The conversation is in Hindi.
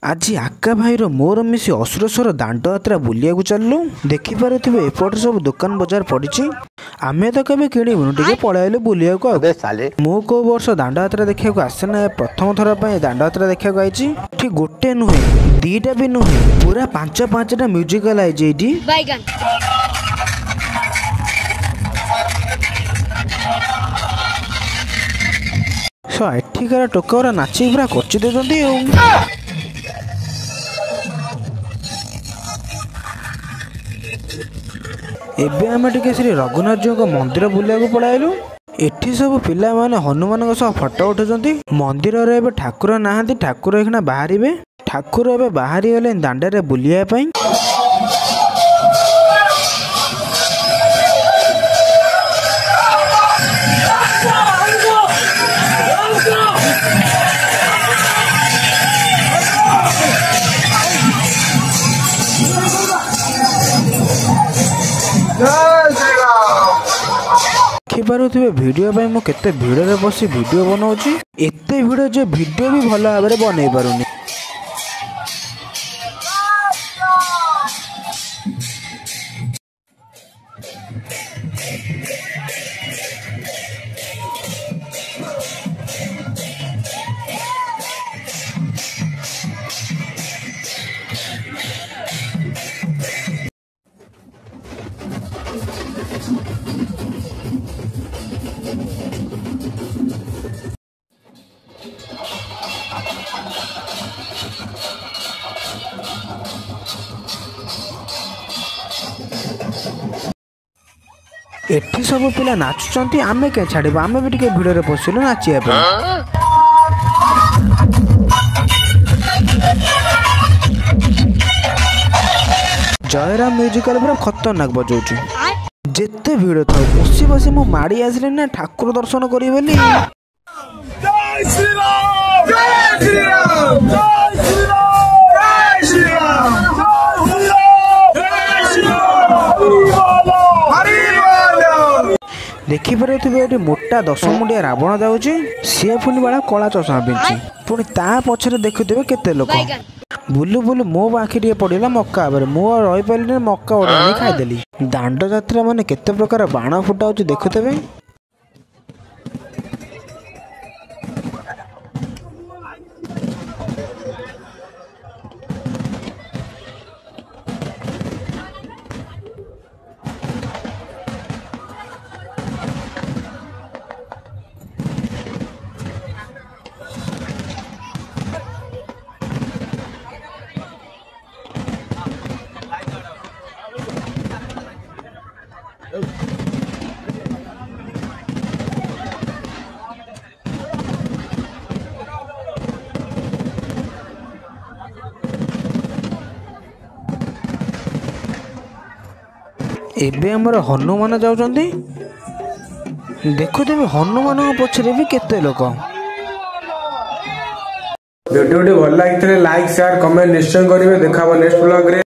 आज आका भाईर मोर मिसी असुरेश्वर दांड यात्रा बुलिया चलू देखिपे एपटे सब दुकान बजार पड़ी आमे तो कभी किणुनु टे पलैलु बुलिया मु को वर्ष दांड यात्रा देखा आसे ना प्रथम थर दांड यात्रा देखा आई ठीक गोटे नुहे दीटा भी नुहे पूरा पांच पांचटा म्यूजिकल आई एठिकार टोका नाची पूरा कची देते एबे आमे टिके श्री रघुनाथ जी को मंदिर बुलिया पलाइलु एठी सब पिला माने हनुमान सह फोटो उठुचंती मंदिर रे एबे ठाकुर नाहांती ठाकुर एखना बाहरिबे ठाकुर एबे बाहरी गले दांडा रे बुलिया पई देखिपे वीडियो पे मु केते भिड़ रे बसी वीडियो बनाऊची एते भिड़ जे वीडियो भी भल भाव में बनै पारुनी। एठी सब पिला नाचुचंती आमे के छाड़िबा आमे भी टिके भिड़ रे पसिलु नाचिया पे जयराम म्यूजिकल पूरा खतरनाक बजाउछु जेते भिड़ था बसी बसी मु माड़ी आसले ना ठाकुर दर्शन करी बोली। जय श्री राम जय श्री राम जय श्री राम जय श्री राम जय श्री राम देखिपे मोटा 10 मुंडिया रावण जाऊँगी सी पुणी बाला कला चषमा पिंधि पुणी ता पछरे देखुवे केते लोक बुलू बुलू मो आखि टे पड़ा मक्का मु रही पारे मक्का उड़ा खाईदेली दांड यात्रा माने केते प्रकार बाण फुटाऊँ देखुवे। एबे हमर हनुमान जाउचंती देखुते हनुमान पछरे भी केते लोक। वीडियो भल लगी लाइक शेयर कमेंट निश्चय करेंगे। देखा नेक्स्ट ब्लॉग रे।